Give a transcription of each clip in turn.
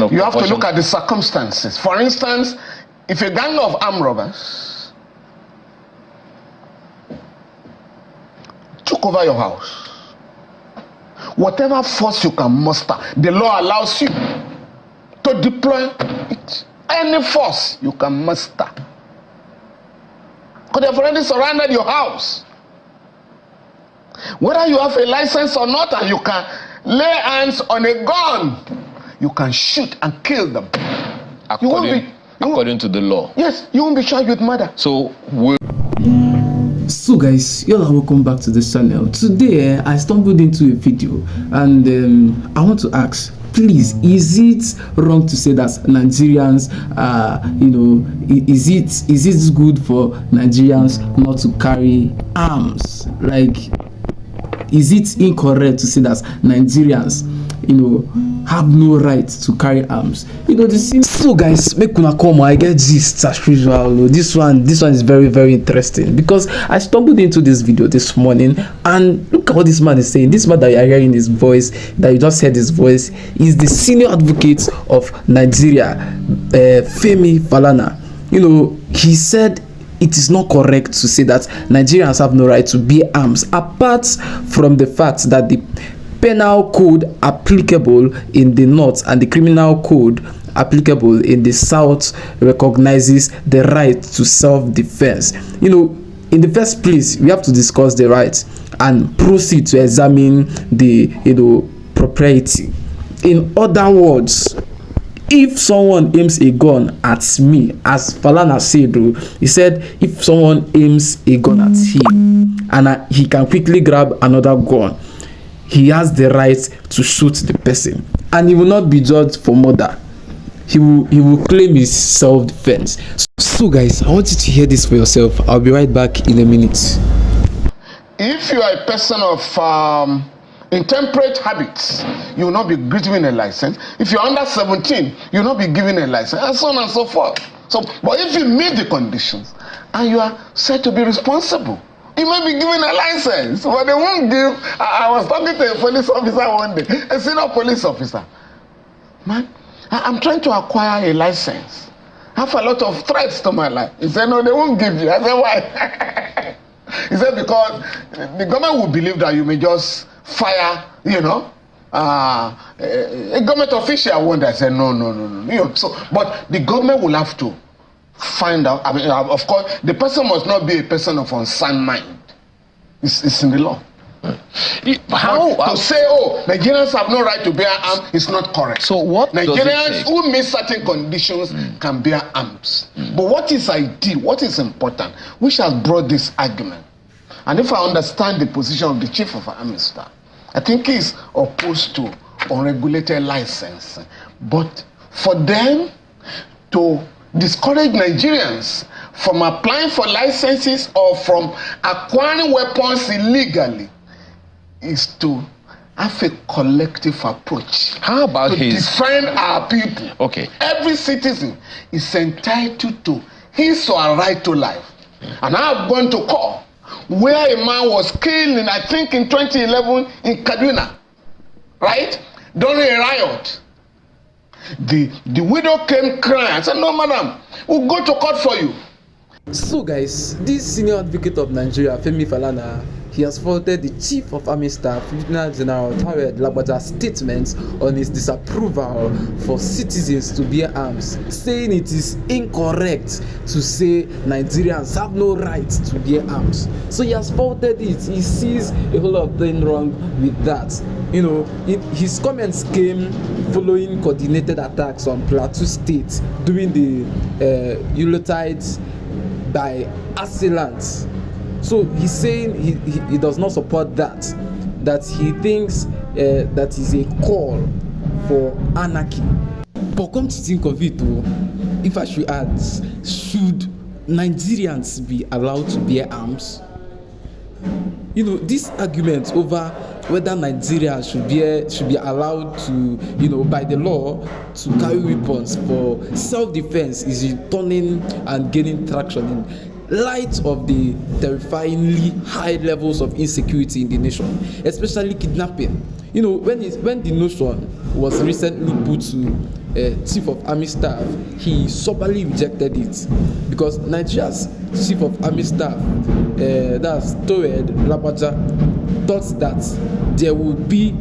You have to look at the circumstances. For instance, if a gang of armed robbers took over your house, whatever force you can muster, the law allows you to deploy it. Any force you can muster. Because they've already surrounded your house. Whether you have a license or not, and you can lay hands on a gun, you can shoot and kill them. According to the law. Yes, you won't be charged with murder. So guys, y'all are welcome back to this channel. Today I stumbled into a video and I want to ask, please, is it wrong to say that Nigerians is it good for Nigerians not to carry arms? Like, is it incorrect to say that Nigerians have no right to carry arms? So guys, make una come, I get gist as usual. This one is very, very interesting because I stumbled into this video this morning and look at what this man is saying. This man that you are hearing his voice, that you just heard his voice, is the senior advocate of Nigeria, Femi Falana. He said it is not correct to say that Nigerians have no right to bear arms, apart from the fact that the penal code applicable in the north and the criminal code applicable in the south recognizes the right to self-defense. In the first place, we have to discuss the rights and proceed to examine the propriety. In other words, if someone aims a gun at me, as Falana said, he said if someone aims a gun at him and he can quickly grab another gun, he has the right to shoot the person, and he will not be judged for murder. He will claim his self-defense. So guys, I want you to hear this for yourself. I'll be right back in a minute. If you are a person of intemperate habits, you will not be given a license. If you're under 17, you will not be given a license, and so on and so forth. But if you meet the conditions and you are said to be responsible, you may be given a license, but they won't give. I was talking to a police officer one day, a senior police officer. Man, I'm trying to acquire a license. I have a lot of threats to my life. He said, no, they won't give you. I said, why? He said, because the government will believe that you may just fire, a government official one day. I said, no. But the government will have to find out. I mean, of course, the person must not be a person of unsound mind. It's in the law. To say, Nigerians have no right to bear arms is not correct. So what Nigerians who meet certain conditions can bear arms. But what is ideal, what is important, which has brought this argument? And if I understand the position of the Chief of Army Staff, I think he's opposed to unregulated license. But for them to discourage Nigerians from applying for licenses or from acquiring weapons illegally is to have a collective approach. How about to defend our people? Okay. Every citizen is entitled to his or her right to life. And I've gone to court where a man was killed I think in 2011 in Kaduna, right? During a riot. The widow came crying and said, no, madam, we'll go to court for you. So guys, this senior advocate of Nigeria, Femi Falana, he has faulted the Chief of Army Staff, Lieutenant General Tawed Lagbaja's statements on his disapproval for citizens to bear arms, saying it is incorrect to say Nigerians have no right to bear arms. So he has faulted it. He sees a whole lot of things wrong with that. His comments came following coordinated attacks on Plateau State during the Euretides by assailants. So he's saying he does not support that he thinks that is a call for anarchy. But come to think of it, if I should add, should Nigerians be allowed to bear arms? This argument over whether Nigeria should be allowed to, by the law, to carry weapons for self-defense is returning and gaining traction in light of the terrifyingly high levels of insecurity in the nation, especially kidnapping. When the notion was recently put to chief of army staff, he soberly rejected it, because Nigeria's chief of army staff, that's Toed Labaja, thought that there would be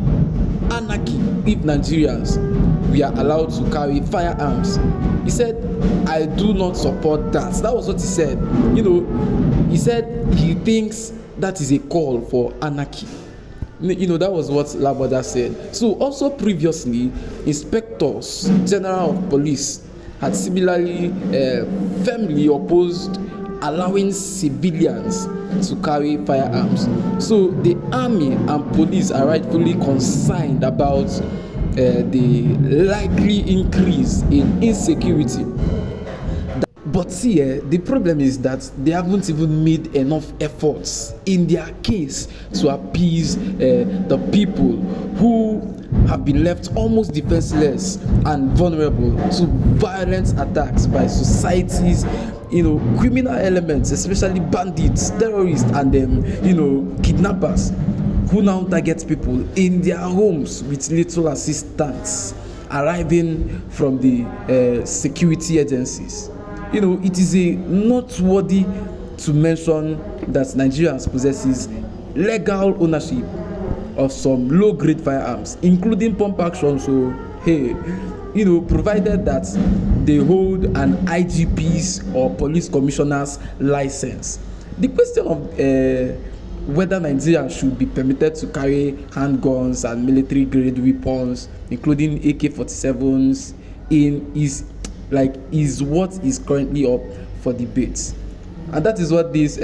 anarchy if Nigerians were allowed to carry firearms. He said, I do not support that. That was what he said. He said he thinks that is a call for anarchy. That was what Laboda said. So also previously, inspectors general of police had similarly firmly opposed allowing civilians to carry firearms. So the army and police are rightfully concerned about the likely increase in insecurity. But see, the problem is that they haven't even made enough efforts in their case to appease the people who have been left almost defenseless and vulnerable to violent attacks by society's criminal elements, especially bandits, terrorists, and kidnappers, who now target people in their homes with little assistance arriving from the security agencies. It is a noteworthy to mention that Nigerians possesses legal ownership of some low-grade firearms, including pump action. So, provided that they hold an IGP's or police commissioner's license. The question of whether Nigerians should be permitted to carry handguns and military-grade weapons, including AK-47s, is what is currently up for debate. And that is what this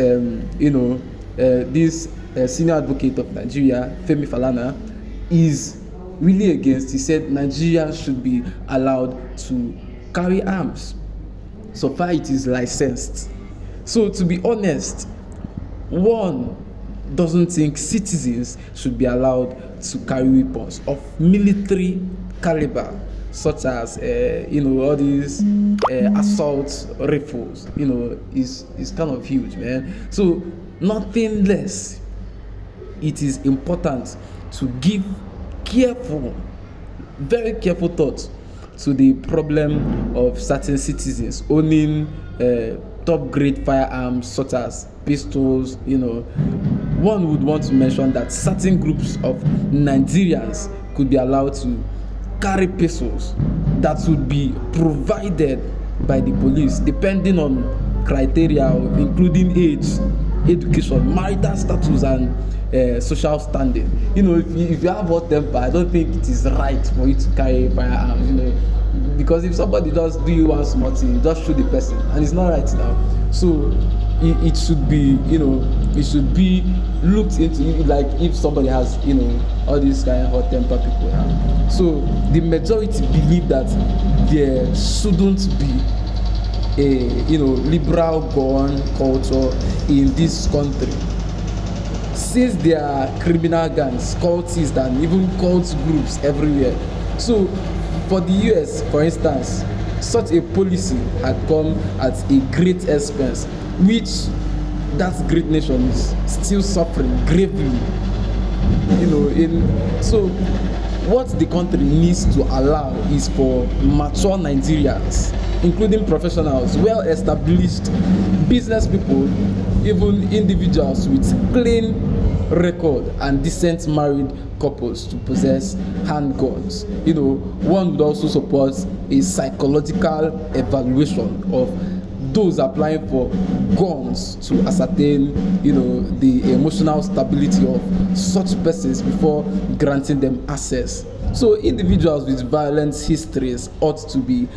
senior advocate of Nigeria, Femi Falana, is really against. He said Nigerians should be allowed to carry arms so far it is licensed. So to be honest, one doesn't think citizens should be allowed to carry weapons of military caliber, such as all these assault rifles. Is kind of huge, man. So nothing less. It is important to give very careful thought to the problem of certain citizens owning top grade firearms such as pistols. One would want to mention that certain groups of Nigerians could be allowed to carry pistols that would be provided by the police depending on criteria including age, education, marital status, and social standing. If you have hot temper, I don't think it is right for you to carry firearms. Because if somebody does do you one small thing, you just shoot the person, and it's not right now. So it should be looked into, like if somebody has all these kind of hot temper people. So the majority believe that there shouldn't be a liberal gun culture in this country, since there are criminal gangs, cultists, and even cult groups everywhere. So for the US, for instance, such a policy had come at a great expense, which that great nation is still suffering gravely. So what the country needs to allow is for mature Nigerians, including professionals, well-established business people, even individuals with clean record and decent married couples to possess handguns. One would also support a psychological evaluation of those applying for guns to ascertain, the emotional stability of such persons before granting them access. So individuals with violent histories ought to be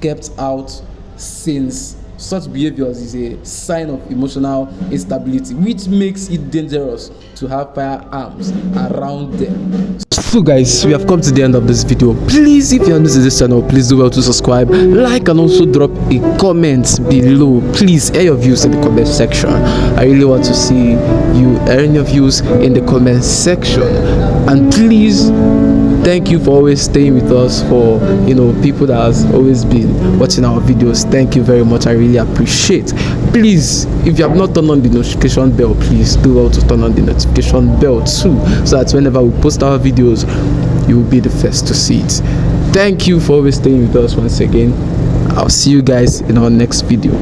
kept out, since such behaviors is a sign of emotional instability, which makes it dangerous to have firearms around them. So guys, we have come to the end of this video. Please, if you are new to this channel, please do well to subscribe, like, and also drop a comment below. Please air your views in the comment section. I really want to see you airing your views in the comment section. And please, thank you for always staying with us. For people that has always been watching our videos, thank you very much. I really appreciate. Please, if you have not turned on the notification bell, please do well to turn on the notification bell too, so that whenever we post our videos, you will be the first to see it. Thank you for always staying with us once again. I'll see you guys in our next video.